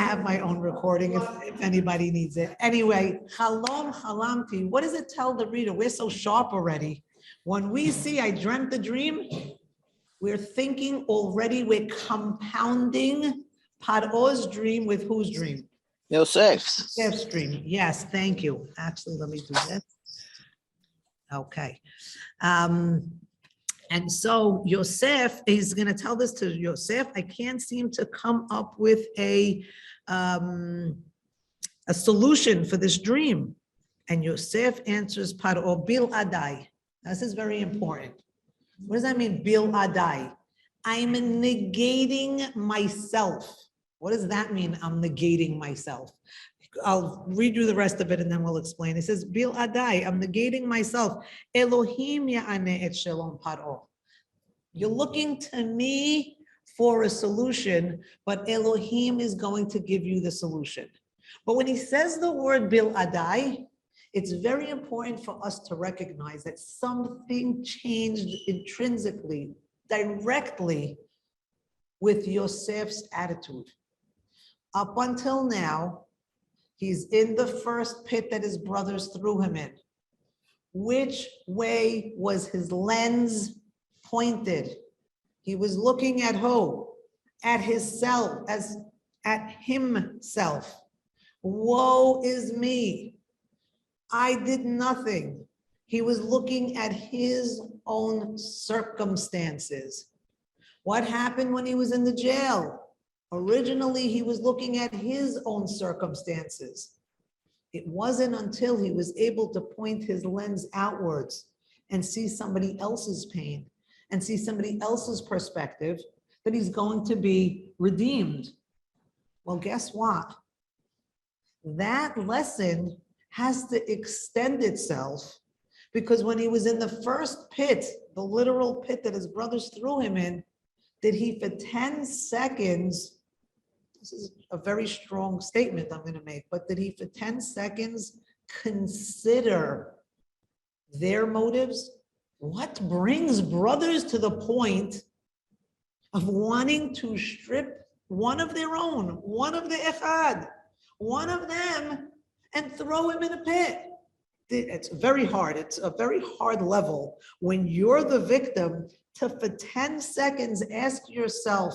have my own recording if anybody needs it. Anyway, Halom Halamti. What does it tell the reader? We're so sharp already. When we see I dreamt the dream, we're thinking already, we're compounding Paro's dream with whose dream? Yosef's. Yosef's dream. Yes, thank you. Actually, let me do this. Okay. And so Yosef is going to tell this to Yosef. I can't seem to come up with a solution for this dream. And Yosef answers Paro, Bil Adai. This is very important. What does that mean, Bil Adai? I'm negating myself. What does that mean, I'm negating myself? I'll read you the rest of it and then we'll explain. It says, Bil Adai, I'm negating myself. Elohim ya'aneh et shalom Paro. You're looking to me for a solution, but Elohim is going to give you the solution. But when he says the word Bil Adai, it's very important for us to recognize that something changed intrinsically, directly with Yosef's attitude. Up until now, he's in the first pit that his brothers threw him in. Which way was his lens pointed? He was looking at who? At himself, at himself. Woe is me. I did nothing. He was looking at his own circumstances. What happened when he was in the jail? Originally, he was looking at his own circumstances. It wasn't until he was able to point his lens outwards and see somebody else's pain and see somebody else's perspective that he's going to be redeemed. Well, guess what? That lesson has to extend itself, because when he was in the first pit, the literal pit that his brothers threw him in, did he for 10 seconds, this is a very strong statement I'm going to make, but did he for 10 seconds consider their motives? What brings brothers to the point of wanting to strip one of their own, one of the echad, one of them, and throw him in a pit? It's very hard. It's a very hard level when you're the victim to, for 10 seconds, ask yourself,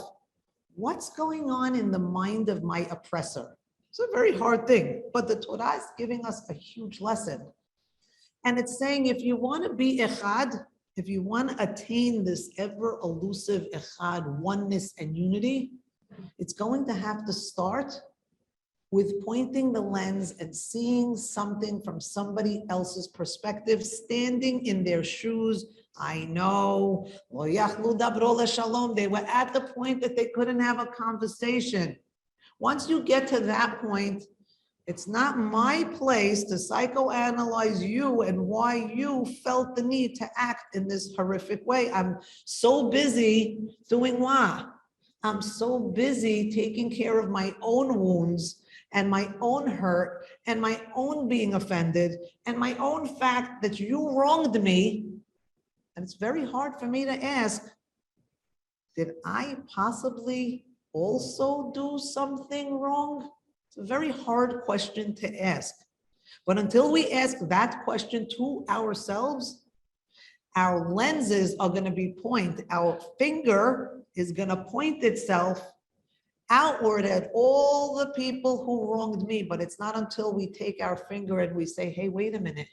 what's going on in the mind of my oppressor? It's a very hard thing, but the Torah is giving us a huge lesson. And it's saying, if you want to be echad, if you want to attain this ever elusive echad, oneness and unity, it's going to have to start with pointing the lens and seeing something from somebody else's perspective, standing in their shoes. I know, they were at the point that they couldn't have a conversation. Once you get to that point, it's not my place to psychoanalyze you and why you felt the need to act in this horrific way. I'm so busy doing what? I'm so busy taking care of my own wounds and my own hurt and my own being offended and my own fact that you wronged me. And it's very hard for me to ask, did I possibly also do something wrong? It's a very hard question to ask. But until we ask that question to ourselves, our lenses are going to be our finger is going to point itself outward at all the people who wronged me. But it's not until we take our finger and we say, hey, wait a minute,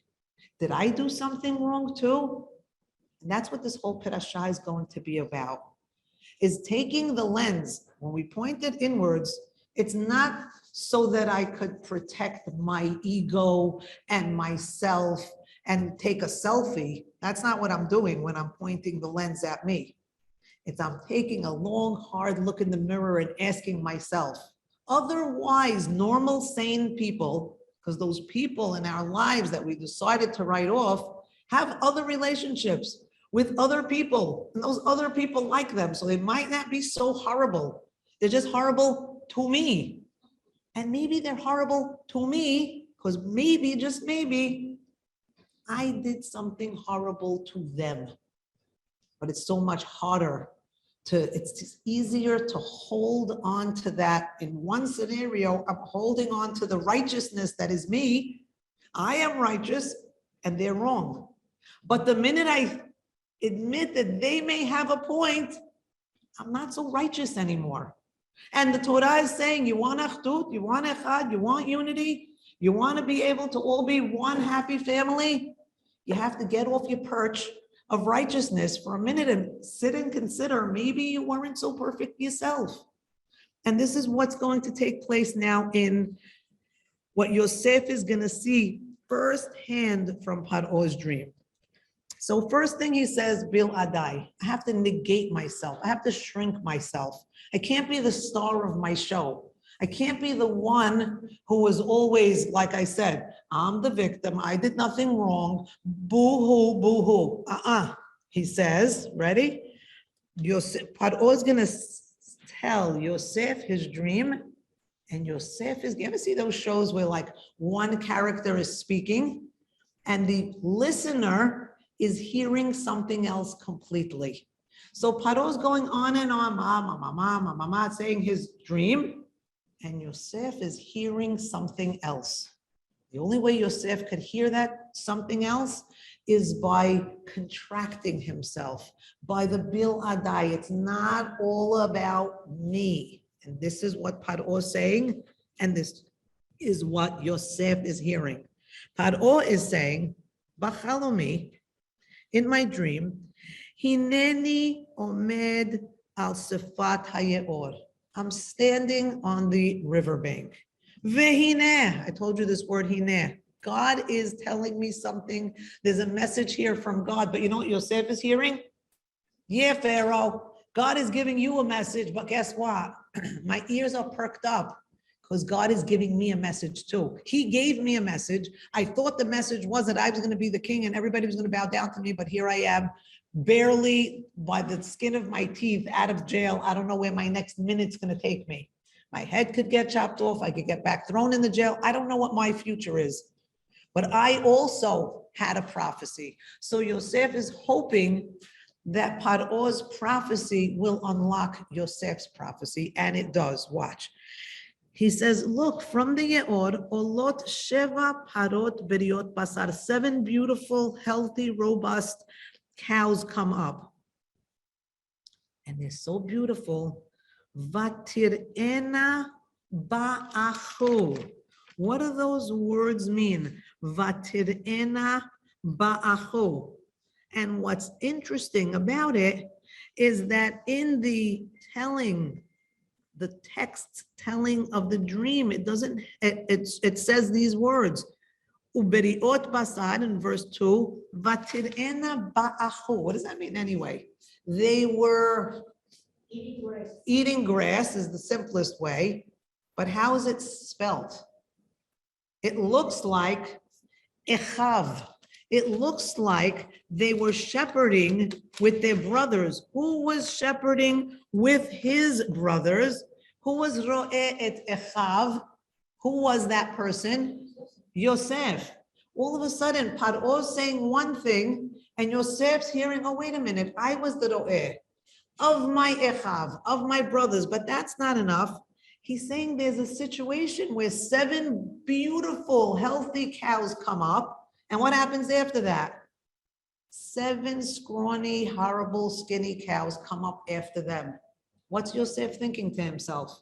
did I do something wrong too? And that's what this whole parasha is going to be about, is taking the lens. When we point it inwards, it's not so that I could protect my ego and myself and take a selfie. That's not what I'm doing when I'm pointing the lens at me. It's I'm taking a long, hard look in the mirror and asking myself. Otherwise, normal, sane people, because those people in our lives that we decided to write off, have other relationships with other people, and those other people like them, so they might not be so horrible. They're just horrible to me. And maybe they're horrible to me because maybe, just maybe, I did something horrible to them. But it's so much harder it's just easier to hold on to that. In one scenario, I'm holding on to the righteousness that is me. I am righteous and they're wrong. But the minute I admit that they may have a point, I'm not so righteous anymore. And the Torah is saying, you want achdut, you want echad, you want unity, you want to be able to all be one happy family, you have to get off your perch of righteousness for a minute and sit and consider, maybe you weren't so perfect yourself. And this is what's going to take place now in what Yosef is going to see firsthand from Paro's dream. So first thing he says, Bil Adai, I have to negate myself. I have to shrink myself. I can't be the star of my show. I can't be the one who was always, like I said, I'm the victim. I did nothing wrong. Boo-hoo, boo-hoo. He says, ready? Yosef, Paro is going to tell Yosef his dream. And Yosef is, you ever see those shows where like one character is speaking and the listener is hearing something else completely? So Paro's going on and on, mama, saying his dream, and Yosef is hearing something else. The only way Yosef could hear that something else is by contracting himself, by the Bil Adai. It's not all about me. And this is what Paro is saying, and this is what Yosef is hearing. Paro is saying, Bachalomi, in my dream, Hineni omed al sefat hayeor. I'm standing on the riverbank. Vehineh, I told you this word hineh. God is telling me something. There's a message here from God, but you know what Yosef is hearing? Yeah, Pharaoh, God is giving you a message, but guess what? My ears are perked up because God is giving me a message too. He gave me a message. I thought the message was that I was going to be the king and everybody was going to bow down to me, but here I am, barely by the skin of my teeth out of jail. I don't know where my next minute's going to take me. My head could get chopped off. I could get back thrown in the jail. I don't know what my future is. But I also had a prophecy. So Yosef is hoping that Paro's prophecy will unlock Yosef's prophecy, and it does. Watch. He says, look, from the Yeor, Olot Sheva Parot Beriot Basar, 7 beautiful, healthy, robust cows come up. And they're so beautiful. Vatirena Ba'achu. What do those words mean? Vatirena Ba'achu. And what's interesting about it is that in the telling, the text telling of the dream, it says these words. Uberiot basar in verse 2, vatirena ba'achu. What does that mean anyway? They were eating grass is the simplest way, but how is it spelled? It looks like echav. It looks like they were shepherding with their brothers. Who was shepherding with his brothers? Who was ro'eh et echav? Who was that person? Yosef. All of a sudden, Paro's saying one thing, and Yosef's hearing, oh, wait a minute, I was the ro'eh of my echav, of my brothers, but that's not enough. He's saying there's a situation where 7 beautiful, healthy cows come up. And what happens after that? 7 scrawny, horrible, skinny cows come up after them. What's Yosef thinking to himself?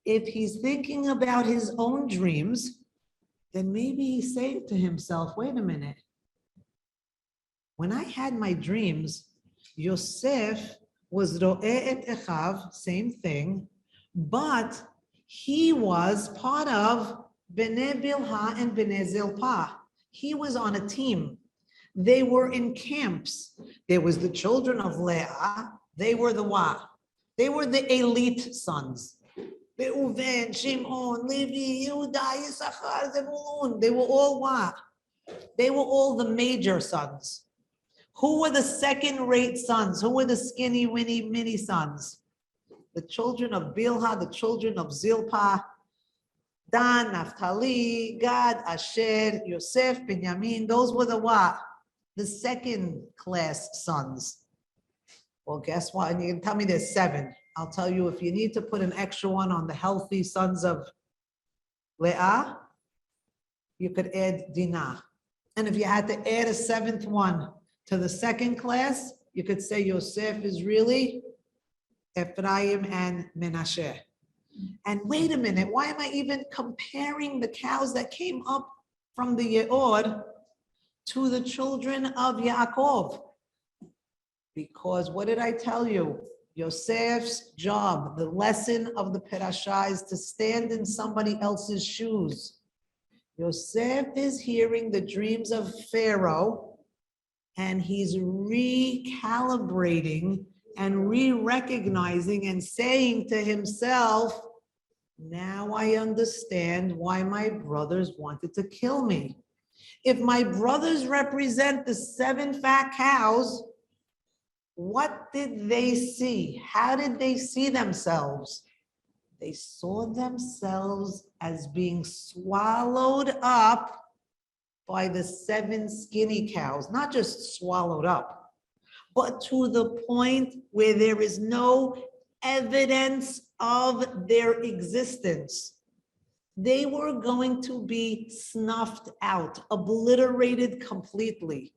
If he's thinking about his own dreams, then maybe he's saying to himself, wait a minute. When I had my dreams, Yosef was ro'eh et echav, same thing, but he was part of Bnei Bilha and Bnei Zilpah. He was on a team. They were in camps. There was the children of Leah. They were the what? They were the elite sons. Reuven, Shimon, Levi, Yehuda, Yisachar, Zebulun. They were all what? They were all the major sons. Who were the second-rate sons? Who were the skinny, winny, mini sons? The children of Bilha, the children of Zilpah, Dan, Naphtali, Gad, Asher, Yosef, Binyamin. Those were the what? The second-class sons. Well, guess what? And you can tell me there's 7. I'll tell you, if you need to put an extra one on the healthy sons of Leah, you could add Dinah. And if you had to add a 7th one to the second class, you could say Yosef is really Ephraim and Menashe. And wait a minute, why am I even comparing the cows that came up from the Ye'od to the children of Yaakov? Because what did I tell you? Yosef's job, the lesson of the parasha, is to stand in somebody else's shoes. Yosef is hearing the dreams of Pharaoh, and he's recalibrating and re-recognizing and saying to himself, now I understand why my brothers wanted to kill me. If my brothers represent the 7 fat cows, what did they see? How did they see themselves? They saw themselves as being swallowed up by the 7 skinny cows, not just swallowed up, but to the point where there is no evidence of their existence. They were going to be snuffed out, obliterated completely,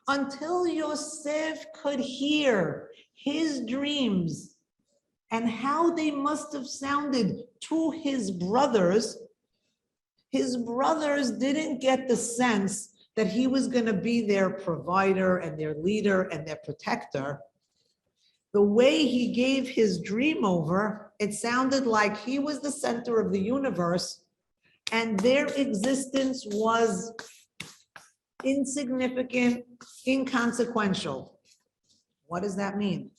until Yosef could hear his dreams and how they must have sounded to his brothers. His brothers didn't get the sense that he was going to be their provider and their leader and their protector. The way he gave his dream over, it sounded like he was the center of the universe and their existence was insignificant, inconsequential. What does that mean?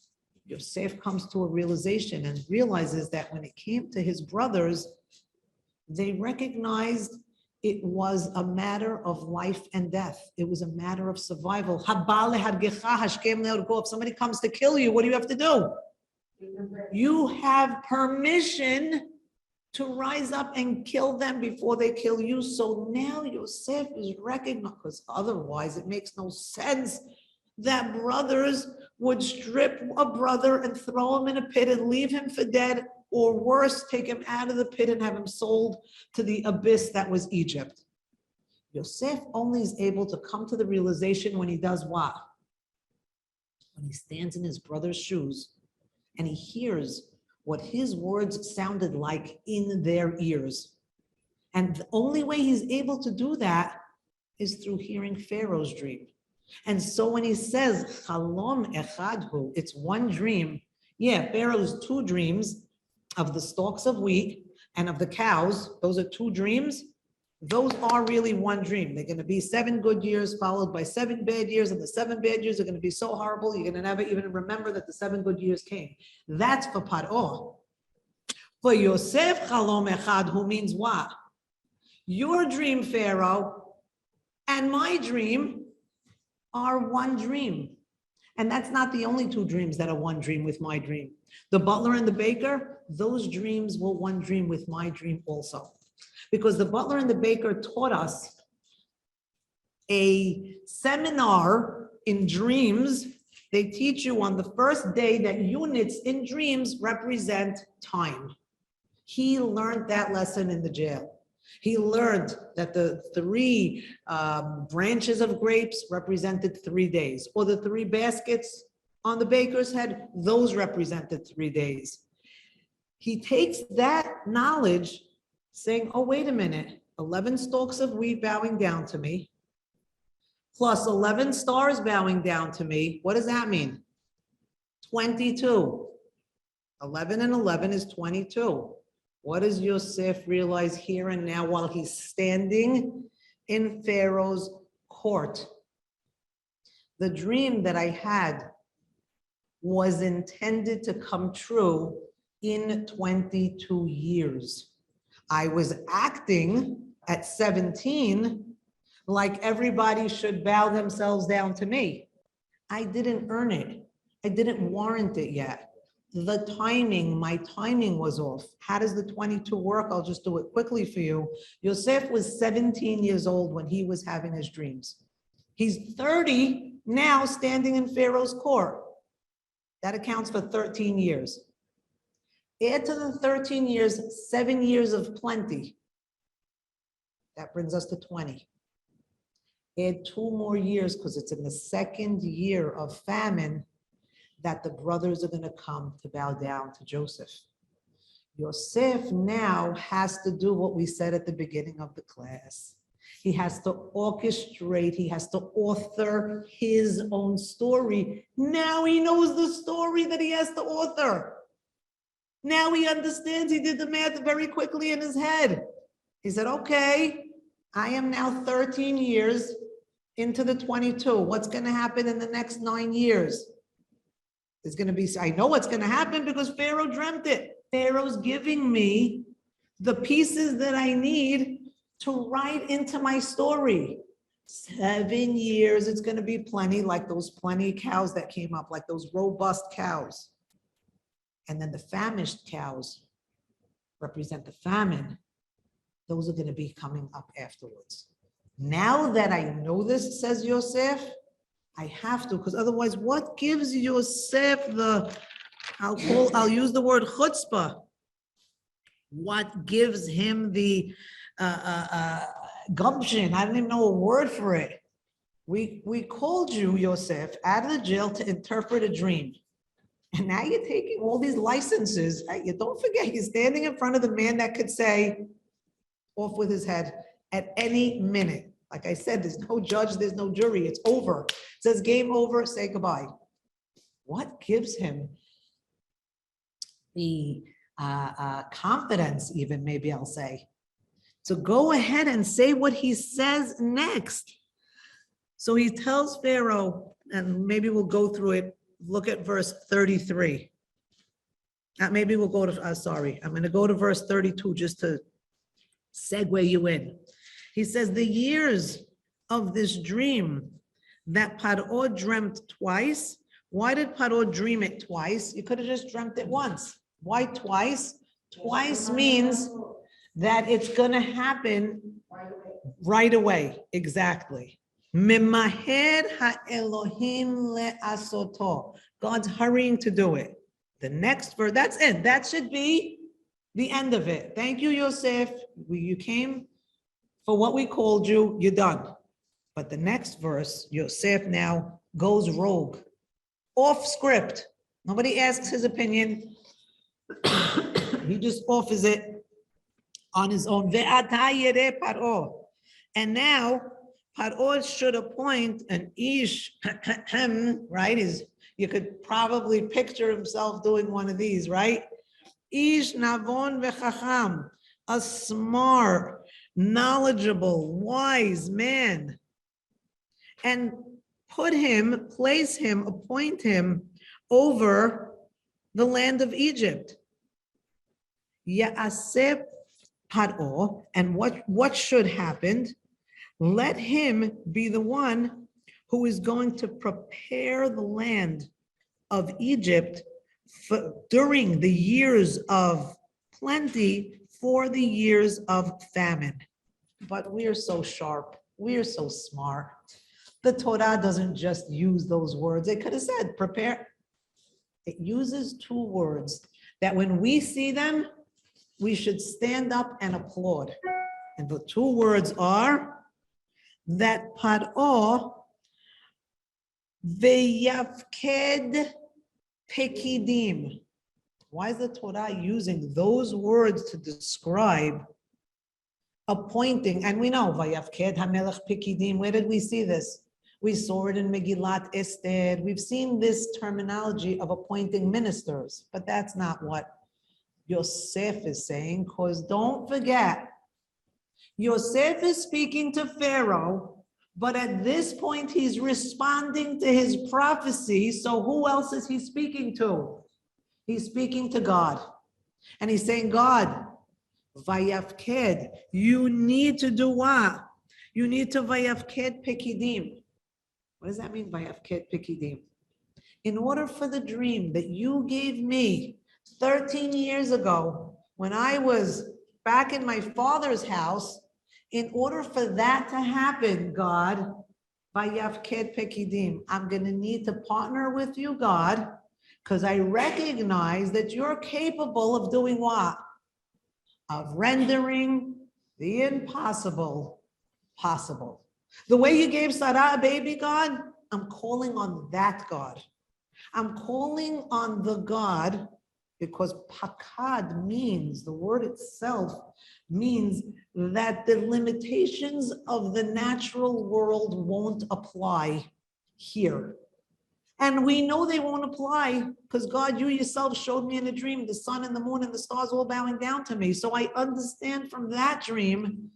Yosef comes to a realization and realizes that when it came to his brothers, they recognized it was a matter of life and death. It was a matter of survival. If somebody comes to kill you, what do you have to do? You have permission to rise up and kill them before they kill you. So now Yosef is recognized, because otherwise it makes no sense that brothers would strip a brother and throw him in a pit and leave him for dead, or worse, take him out of the pit and have him sold to the abyss that was Egypt. Yosef only is able to come to the realization when he does what? When he stands in his brother's shoes and he hears what his words sounded like in their ears. And the only way he's able to do that is through hearing Pharaoh's dream. And so when he says, Chalom echadhu, it's one dream. Yeah, Pharaoh's 2 dreams of the stalks of wheat and of the cows, those are 2 dreams. Those are really one dream. They're going to be 7 good years followed by 7 bad years, and the 7 bad years are going to be so horrible you're going to never even remember that the 7 good years came. That's for Paro. For Yosef Chalom Echad, who means what? Your dream, Pharaoh, and my dream are one dream. And that's not the only 2 dreams that are one dream with my dream. The butler and the baker, those dreams were one dream with my dream also. Because the butler and the baker taught us a seminar in dreams. They teach you on the first day that units in dreams represent time. He learned that lesson in the jail. He learned that the 3 branches of grapes represented 3 days, or the 3 baskets on the baker's head, those represented 3 days. He takes that knowledge saying, oh, wait a minute, 11 stalks of wheat bowing down to me, plus 11 stars bowing down to me. What does that mean? 22. 11 and 11 is 22. What does Yosef realize here and now while he's standing in Pharaoh's court? The dream that I had was intended to come true in 22 years. I was acting at 17 like everybody should bow themselves down to me. I didn't earn it. I didn't warrant it yet. The timing, my timing was off. How does the 22 work? I'll just do it quickly for you. Yosef was 17 years old when he was having his dreams. He's 30 now standing in Pharaoh's court. That accounts for 13 years. Add to the 13 years, 7 years of plenty. That brings us to 20. Add 2 more years, because it's in the 2nd year of famine that the brothers are going to come to bow down to Joseph. Yosef now has to do what we said at the beginning of the class. He has to orchestrate, he has to author his own story. Now he knows the story that he has to author. Now he understands, he did the math very quickly in his head. He said, okay, I am now 13 years into the 22. What's going to happen in the next 9 years? There's going to be, I know what's going to happen because Pharaoh dreamt it. Pharaoh's giving me the pieces that I need to write into my story. 7 years, it's going to be plenty, like those plenty cows that came up, like those robust cows. And then the famished cows represent the famine. Those are going to be coming up afterwards. Now that I know this, says Yosef, I have to, because otherwise, what gives Yosef the, I'll use the word chutzpah. What gives him the gumption? I don't even know a word for it. We called you, Yosef, out of the jail to interpret a dream. And now you're taking all these licenses. You don't forget, you're standing in front of the man that could say, off with his head at any minute. Like I said, there's no judge, there's no jury. It's over. It says game over, say goodbye. What gives him the confidence, even maybe I'll say, to go ahead and say what he says next? So he tells Pharaoh, and maybe we'll go through it. Look at verse 33. Maybe we'll go to, I'm going to go to verse 32 just to segue you in. He says, the years of this dream that Paro dreamt twice. Why did Paro dream it twice? You could have just dreamt it once. Why twice? Twice means that it's going to happen right away. Exactly. Memaher ha-Elohim le'asoto. God's hurrying to do it. The next verse, that's it. That should be the end of it. Thank you, Yosef. You came for what we called you. You're done. But the next verse, Yosef now goes rogue. Off script. Nobody asks his opinion. He just offers it on his own. And now, Paro should appoint an ish, right? You could probably picture himself doing one of these, right? Ish navon v'chacham, a smart, knowledgeable, wise man. And place him, appoint him over the land of Egypt. Ya'aseh Paro, and what should happen? Let him be the one who is going to prepare the land of Egypt during the years of plenty for the years of famine. But we are so sharp. We are so smart. The Torah doesn't just use those words. It could have said prepare. It uses 2 words that when we see them, we should stand up and applaud. And the 2 words are that Paro veyafked pekidim. Why is the Torah using those words to describe appointing? And we know vayafked hamelech pekidim. Where did we see this? We saw it in Megillat Esther. We've seen this terminology of appointing ministers, but that's not what Yosef is saying, because don't forget, Yosef is speaking to Pharaoh, but at this point he's responding to his prophecy. So who else is he speaking to? He's speaking to God. And he's saying, God, vayafked, you need to do what? You need to vayafked pekidim. What does that mean, vayafked pekidim? In order for the dream that you gave me 13 years ago, when I was back in my father's house, in order for that to happen, God, vayafked pekidim, I'm going to need to partner with you, God, Because I recognize that you're capable of doing what? Of rendering the impossible possible. The way you gave Sarah a baby, God, I'm calling on that God. I'm calling on the God because pakad means, the word itself means that the limitations of the natural world won't apply here. And we know they won't apply because God, you yourself showed me in a dream, the sun and the moon and the stars all bowing down to me. So I understand from that dream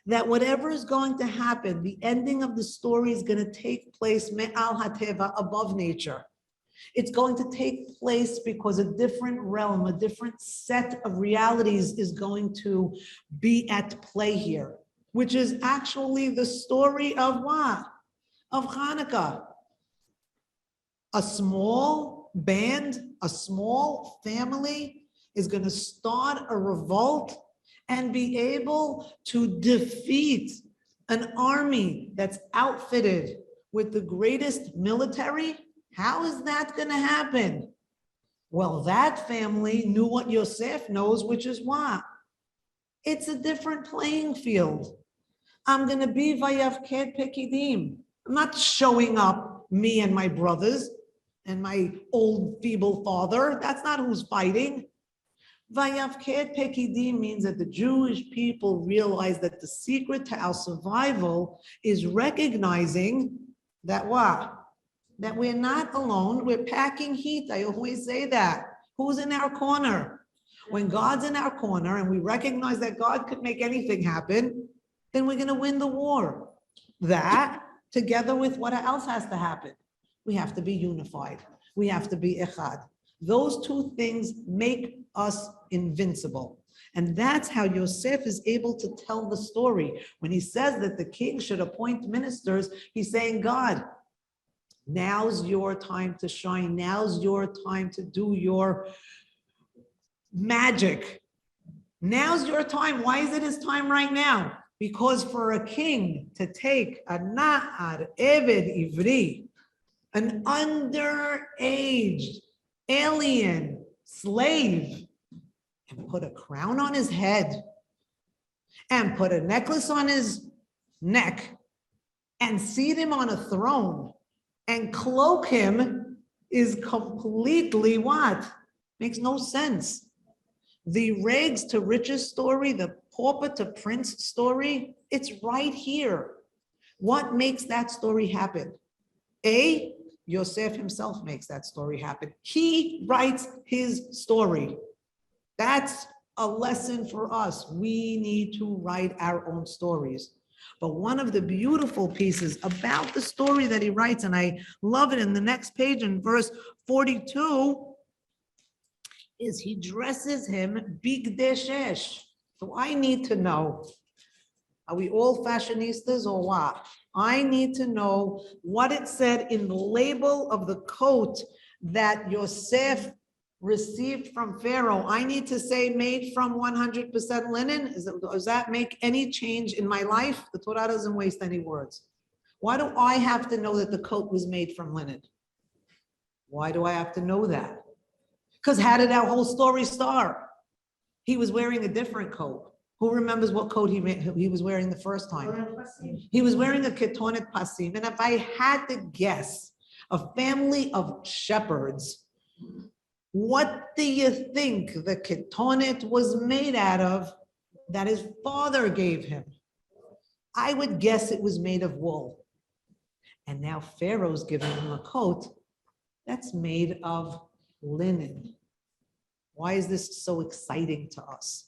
that whatever is going to happen, the ending of the story is going to take place me'al hateva, above nature. It's going to take place because a different realm, a different set of realities is going to be at play here, which is actually the story of what? Of Hanukkah. A small band, a small family is going to start a revolt and be able to defeat an army that's outfitted with the greatest military. How is that going to happen? Well, that family knew what Yosef knows, which is what? It's a different playing field. I'm going to be Vayavked Pekidim. I'm not showing up, me and my brothers and my old feeble father. That's not who's fighting. Vayavked Pekidim means that the Jewish people realize that the secret to our survival is recognizing that what? That we're not alone, we're packing heat. I always say that. Who's in our corner? When God's in our corner and we recognize that God could make anything happen, then we're going to win the war. That, together with what else has to happen? We have to be unified. We have to be echad. Those two things make us invincible. And that's how Yosef is able to tell the story. When he says that the king should appoint ministers, he's saying, God, now's your time to shine. Now's your time to do your magic. Now's your time. Why is it his time right now? Because for a king to take a na'ar, eved ivri, an underage alien slave, and put a crown on his head and put a necklace on his neck and seat him on a throne and cloak him is completely what? Makes no sense. The rags to riches story, the pauper to prince story, it's right here. What makes that story happen? A, Yosef himself makes that story happen. He writes his story. That's a lesson for us. We need to write our own stories. But one of the beautiful pieces about the story that he writes, and I love it in the next page in verse 42, is he dresses him bigdei shesh. So I need to know, are we all fashionistas or what? I need to know what it said in the label of the coat that Yosef received from Pharaoh. I need to say made from 100% linen. Does that make any change in my life? The Torah doesn't waste any words. Why do I have to know that the coat was made from linen? Why do I have to know that? Because how did our whole story start? He was wearing a different coat. Who remembers what coat he was wearing the first time? He was wearing a ketonet pasim. And if I had to guess, a family of shepherds, what do you think the ketonet was made out of that his father gave him? I would guess it was made of wool. And now Pharaoh's giving him a coat that's made of linen. Why is this so exciting to us?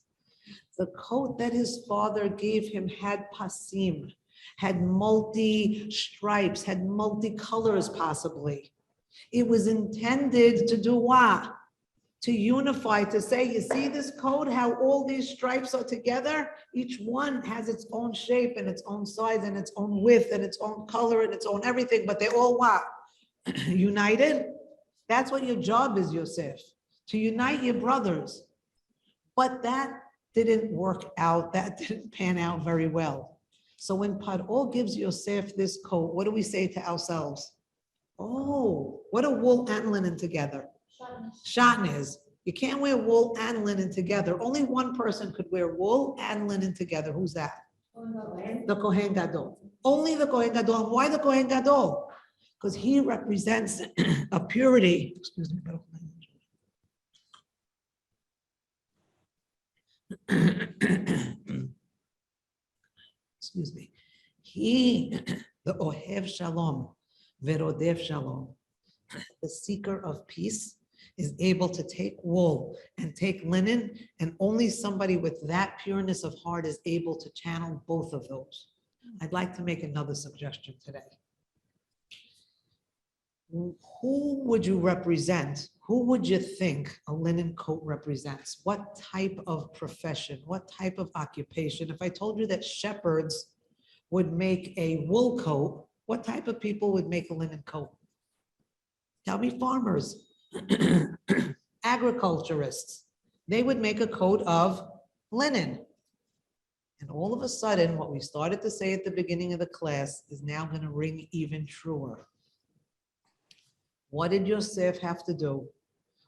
The coat that his father gave him had pasim, had multi stripes, had multi-colors possibly. It was intended to do what? To unify, to say, you see this coat, how all these stripes are together? Each one has its own shape and its own size and its own width and its own color and its own everything, but they're all what? United? That's what your job is, Yosef, to unite your brothers. But that didn't work out. That didn't pan out very well. So when Paro gives Yosef this coat, what do we say to ourselves? Oh, what a wool and linen together. Shatnez. You can't wear wool and linen together. Only one person could wear wool and linen together. Who's that? The Kohen Gadol. Only the Kohen Gadol. And why the Kohen Gadol? Because he represents a purity. Excuse me. Excuse me. He, the Ohev Shalom, Verodev Shalom, the seeker of peace, is able to take wool and take linen, and only somebody with that pureness of heart is able to channel both of those. I'd like to make another suggestion today. Who would you represent? Who would you think a linen coat represents? What type of profession? What type of occupation? If I told you that shepherds would make a wool coat, what type of people would make a linen coat? Tell me, farmers, agriculturists. They would make a coat of linen. And all of a sudden, what we started to say at the beginning of the class is now going to ring even truer. What did Yosef have to do?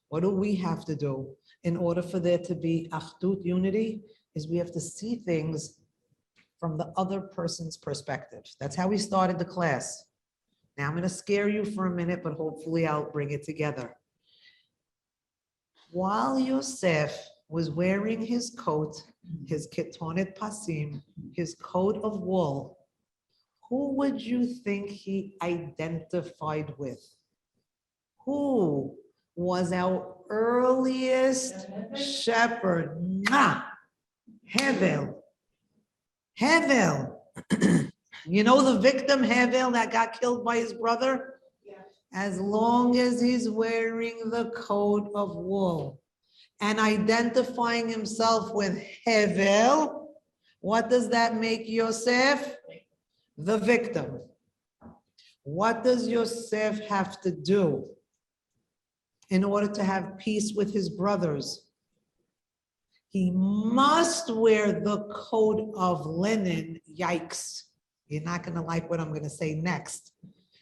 What do we have to do in order for there to be achdut, unity? Is we have to see things from the other person's perspective. That's how we started the class. Now I'm going to scare you for a minute, but hopefully I'll bring it together. While Yosef was wearing his coat, his ketonet pasim, his coat of wool, who would you think he identified with? Who was our earliest shepherd? Hevel. Hevel. You know the victim, Hevel, that got killed by his brother? Yeah. As long as he's wearing the coat of wool and identifying himself with Hevel, what does that make Yosef? The victim. What does Yosef have to do in order to have peace with his brothers? He must wear the coat of linen. Yikes. You're not going to like what I'm going to say next.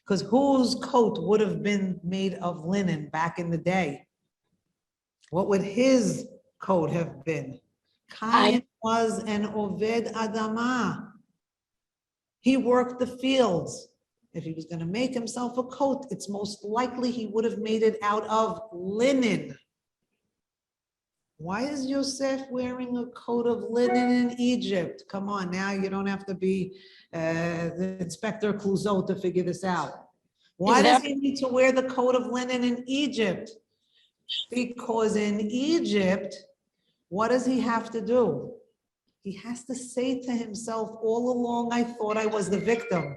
Because whose coat would have been made of linen back in the day? What would his coat have been? Cain was an Oved Adama. He worked the fields. If he was going to make himself a coat, it's most likely he would have made it out of linen. Why is Yosef wearing a coat of linen in Egypt? Come on, now you don't have to be the Inspector Clouseau to figure this out. Why does he need to wear the coat of linen in Egypt? Because in Egypt, what does he have to do? He has to say to himself, all along I thought I was the victim.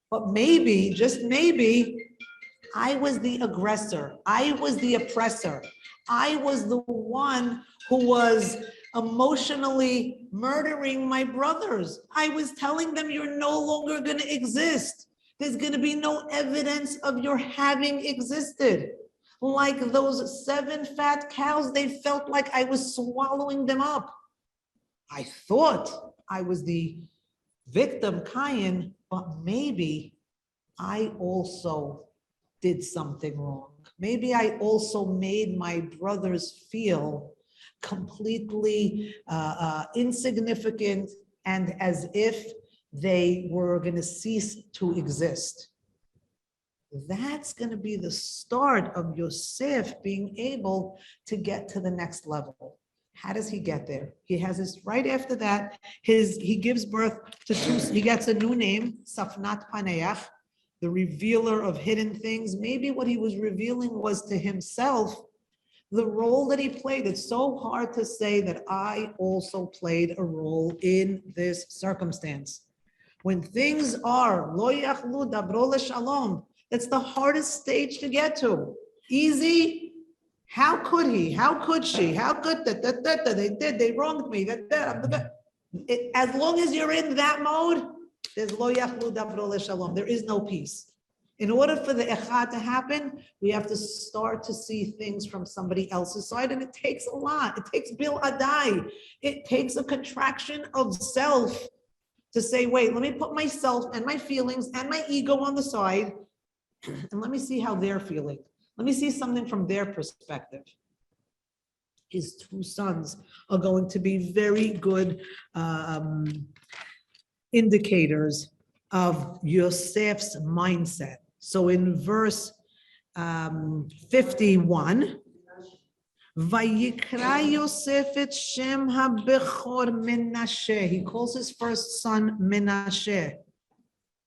But maybe, just maybe, I was the aggressor. I was the oppressor. I was the one who was emotionally murdering my brothers. I was telling them you're no longer going to exist. There's going to be no evidence of your having existed. Like those 7 fat cows, they felt like I was swallowing them up. I thought I was the victim, Cain, but maybe I also did something wrong. Maybe I also made my brothers feel completely insignificant and as if they were going to cease to exist. That's going to be the start of Yosef being able to get to the next level. How does he get there? He has this right after that. He gives birth to two. He gets a new name, Safnat Paneach, the revealer of hidden things. Maybe what he was revealing was to himself the role that he played. It's so hard to say that I also played a role in this circumstance. When things are lo yachlu dabro leshalom, it's the hardest stage to get to. Easy. How could he? How could she? How could they wronged me? As long as you're in that mode, there's lo yachlu davro leshalom. There is no peace. In order for the echad to happen, we have to start to see things from somebody else's side, and it takes a lot. It takes bil adai. It takes a contraction of self to say, wait, let me put myself and my feelings and my ego on the side, and let me see how they're feeling. Let me see something from their perspective. His two sons are going to be very good indicators of Yosef's mindset. So in verse 51, Vayikra Yosef et Shem HaBechor Menashe. He calls his first son Menashe.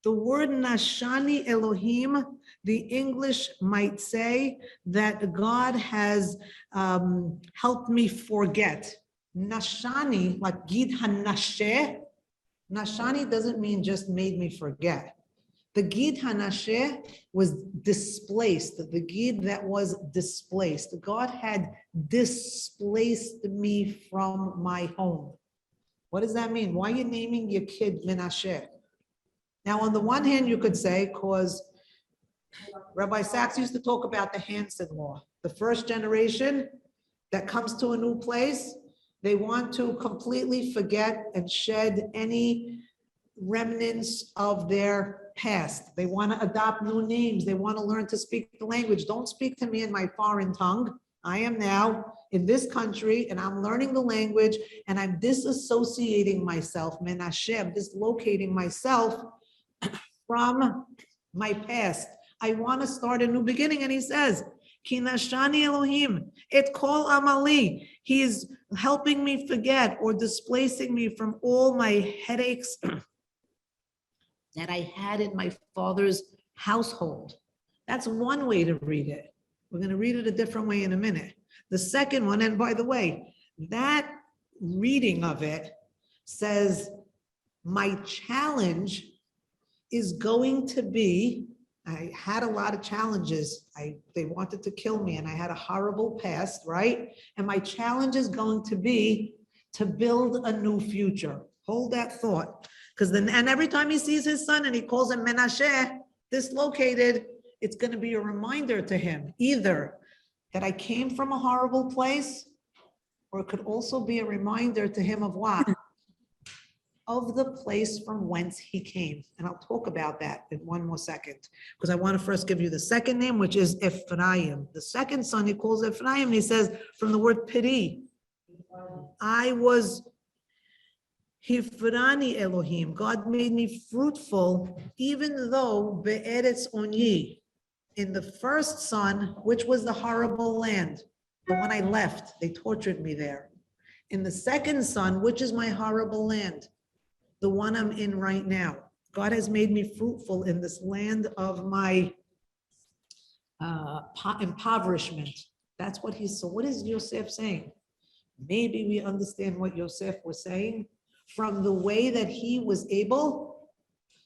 The word Nashani Elohim, the English might say that God has helped me forget. Nashani, like Gid HaNasheh, Nashani doesn't mean just made me forget. The Gid HaNasheh was displaced, the Gid that was displaced. God had displaced me from my home. What does that mean? Why are you naming your kid Menashe? Now, on the one hand, you could say, because Rabbi Sachs used to talk about the Hansen law. The first generation that comes to a new place, they want to completely forget and shed any remnants of their past. They want to adopt new names. They want to learn to speak the language. Don't speak to me in my foreign tongue. I am now in this country and I'm learning the language and I'm disassociating myself, Menashe, I'm dislocating myself from my past. I want to start a new beginning. And he says, Ki nashani Elohim, et kol amali. He is helping me forget or displacing me from all my headaches that I had in my father's household. That's one way to read it. We're going to read it a different way in a minute. The second one, and by the way, that reading of it says, my challenge is going to be, I had a lot of challenges. They wanted to kill me and I had a horrible past, right? And my challenge is going to be to build a new future. Hold that thought. Because then, and every time he sees his son and he calls him Menashe, dislocated, it's going to be a reminder to him, either that I came from a horrible place, or it could also be a reminder to him of what? Of the place from whence he came. And I'll talk about that in one more second, because I want to first give you the second name, which is Ephraim. The second son he calls Ephraim, and he says from the word piri, I was Hifrani Elohim. God made me fruitful, even though be'eretz onyi, in the first son, which was the horrible land, the one I left, they tortured me there. In the second son, which is my horrible land, the one I'm in right now. God has made me fruitful in this land of my impoverishment. That's what he's, so what is Yosef saying? Maybe we understand what Yosef was saying from the way that he was able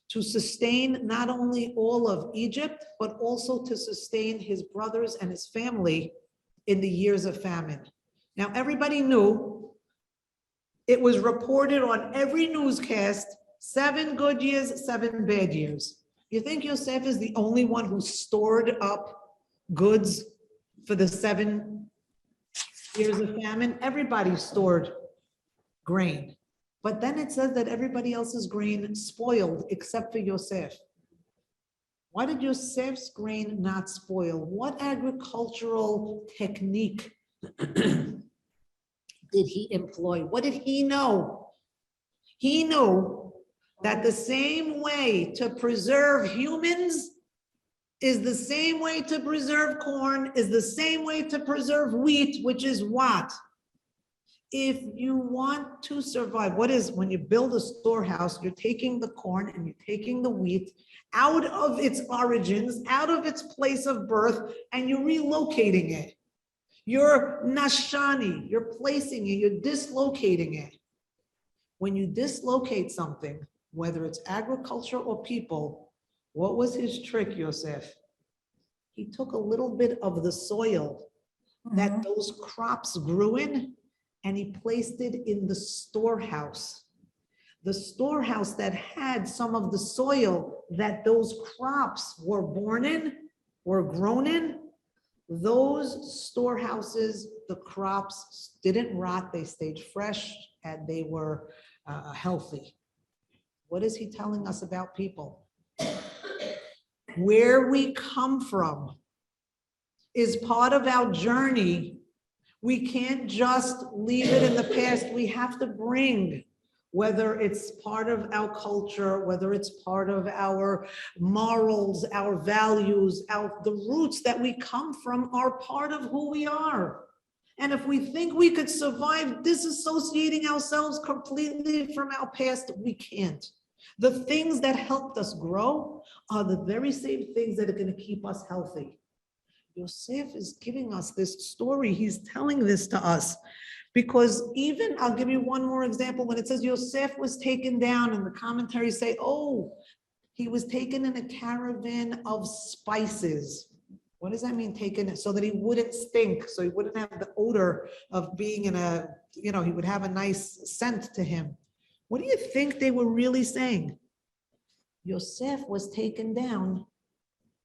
to sustain not only all of Egypt, but also to sustain his brothers and his family in the years of famine. Now, everybody knew, it was reported on every newscast, 7 good years, 7 bad years. You think Yosef is the only one who stored up goods for the 7 years of famine? Everybody stored grain. But then it says that everybody else's grain spoiled except for Yosef. Why did Yosef's grain not spoil? What agricultural technique did he employ? What did he know? He knew that the same way to preserve humans is the same way to preserve corn, is the same way to preserve wheat, which is what? If you want to survive, what is, when you build a storehouse, you're taking the corn and you're taking the wheat out of its origins, out of its place of birth, and you're relocating it. You're nashani, you're placing it, you're dislocating it. When you dislocate something, whether it's agriculture or people, what was his trick, Yosef? He took a little bit of the soil that those crops grew in, and he placed it in the storehouse. The storehouse that had some of the soil that those crops were born in, were grown in. Those storehouses, the crops didn't rot, they stayed fresh, and they were healthy. What is he telling us about people? Where we come from is part of our journey. We can't just leave it in the past. We have to bring, whether it's part of our culture, whether it's part of our morals, our values, the roots that we come from are part of who we are. And if we think we could survive disassociating ourselves completely from our past, we can't. The things that helped us grow are the very same things that are going to keep us healthy. Yosef is giving us this story. He's telling this to us because even, I'll give you one more example. When it says Yosef was taken down and the commentaries say, oh, he was taken in a caravan of spices. What does that mean, taken? So that he wouldn't stink, so he wouldn't have the odor of being in a, he would have a nice scent to him. What do you think they were really saying? Yosef was taken down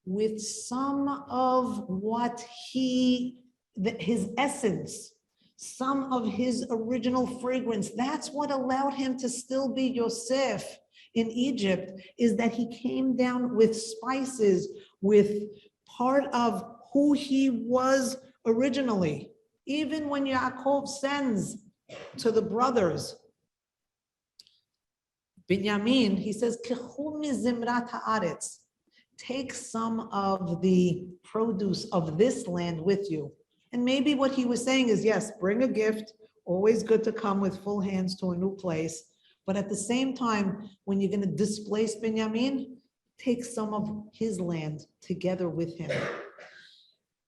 with some of what his essence, some of his original fragrance. That's what allowed him to still be Yosef in Egypt, is that he came down with spices, with part of who he was originally. Even when Yaakov sends to the brothers, Binyamin, he says, take some of the produce of this land with you. And maybe what he was saying is, yes, bring a gift, always good to come with full hands to a new place. But at the same time, when you're going to displace Binyamin, take some of his land together with him.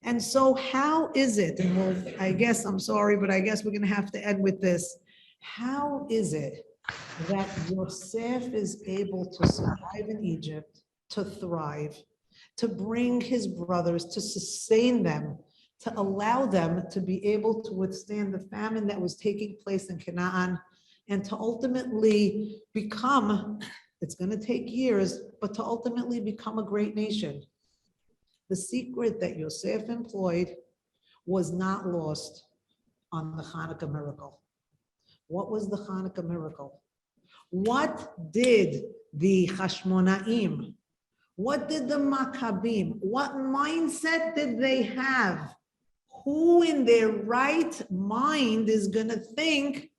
And so how is it, and I guess, I'm sorry, but I guess we're going to have to end with this. How is it that Yosef is able to survive in Egypt, to thrive, to bring his brothers, to sustain them, to allow them to be able to withstand the famine that was taking place in Canaan, and to ultimately become, it's going to take years, but to ultimately become a great nation? The secret that Yosef employed was not lost on the Hanukkah miracle. What was the Hanukkah miracle? What did the Hashmonaim, what did the Maccabim, what mindset did they have? Who in their right mind is going to think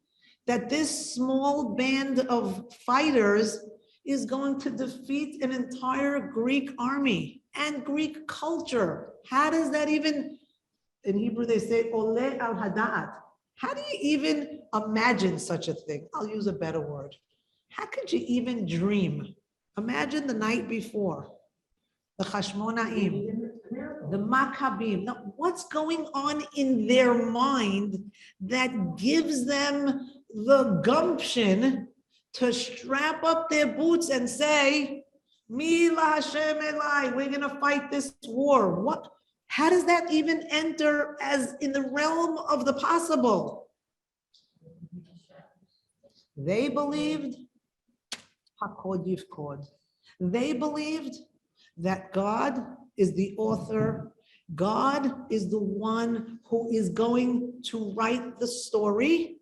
that this small band of fighters is going to defeat an entire Greek army and Greek culture? How does that even, in Hebrew they say, ole al hada'at. How do you even imagine such a thing? I'll use a better word. How could you even dream? Imagine the night before, the Hashmonaim, the Maccabim. Now, what's going on in their mind that gives them the gumption to strap up their boots and say, Mila Hashem Elai, we're going to fight this war? What? How does that even enter as in the realm of the possible? They believed Hakod Yifkod. They believed that God is the author. God is the one who is going to write the story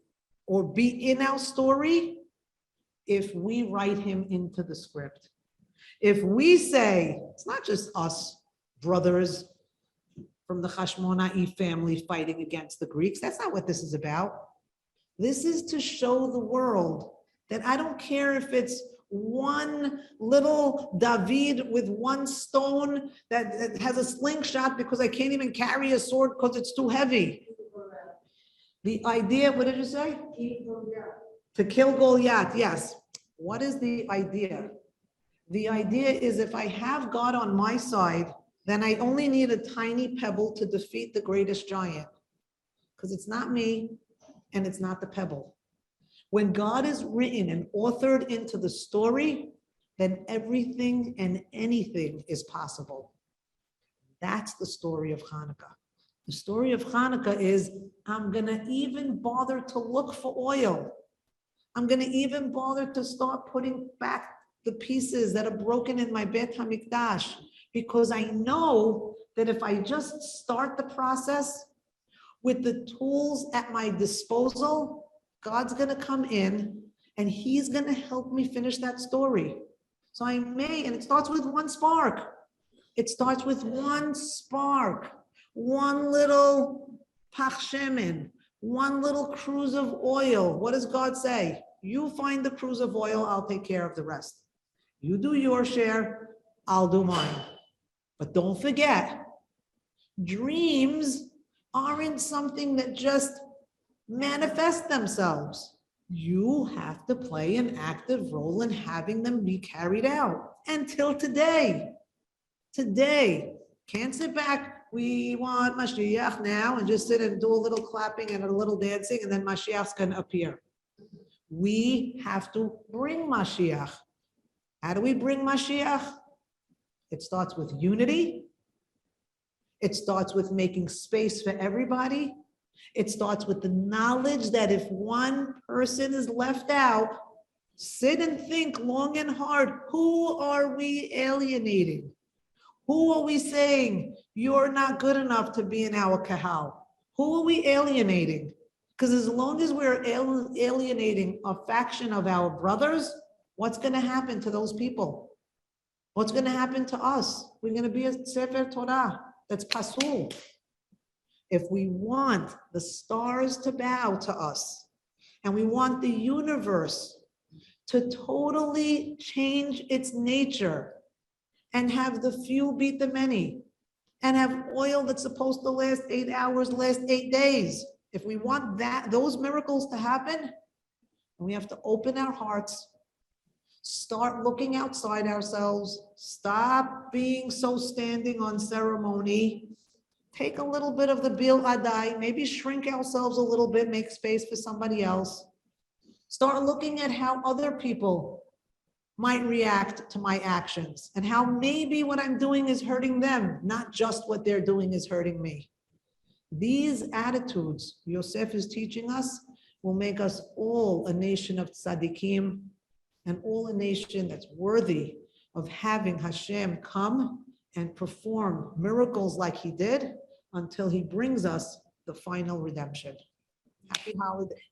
or be in our story if we write him into the script. If we say, it's not just us brothers from the Hashmona'i family fighting against the Greeks. That's not what this is about. This is to show the world that I don't care if it's one little David with one stone that has a slingshot because I can't even carry a sword because it's too heavy. The idea, what did you say? To kill Goliath, yes. What is the idea? The idea is if I have God on my side, then I only need a tiny pebble to defeat the greatest giant. Because it's not me and it's not the pebble. When God is written and authored into the story, then everything and anything is possible. That's the story of Hanukkah. The story of Hanukkah is, I'm going to even bother to look for oil. I'm going to even bother to start putting back the pieces that are broken in my Beit HaMikdash, because I know that if I just start the process with the tools at my disposal, God's going to come in and he's going to help me finish that story. So I may, and it starts with one spark. It starts with one spark. One little pach shemen, one little cruise of oil. What does God say? You find the cruise of oil, I'll take care of the rest. You do your share, I'll do mine. But don't forget, dreams aren't something that just manifest themselves. You have to play an active role in having them be carried out. Until today, can't sit back. We want Mashiach now and just sit and do a little clapping and a little dancing and then Mashiach's going to appear. We have to bring Mashiach. How do we bring Mashiach? It starts with unity. It starts with making space for everybody. It starts with the knowledge that if one person is left out, sit and think long and hard, who are we alienating? Who are we saying, you're not good enough to be in our kahal? Who are we alienating? Because as long as we're alienating a faction of our brothers, what's going to happen to those people? What's going to happen to us? We're going to be a Sefer Torah that's pasul. If we want the stars to bow to us, and we want the universe to totally change its nature and have the few beat the many, and have oil that's supposed to last 8 hours, last 8 days. If we want those miracles to happen, we have to open our hearts, start looking outside ourselves, stop being so standing on ceremony, take a little bit of the bil adai, maybe shrink ourselves a little bit, make space for somebody else. Start looking at how other people might react to my actions and how maybe what I'm doing is hurting them, not just what they're doing is hurting me. These attitudes Yosef is teaching us will make us all a nation of tzaddikim and all a nation that's worthy of having Hashem come and perform miracles like he did until he brings us the final redemption. Happy holiday.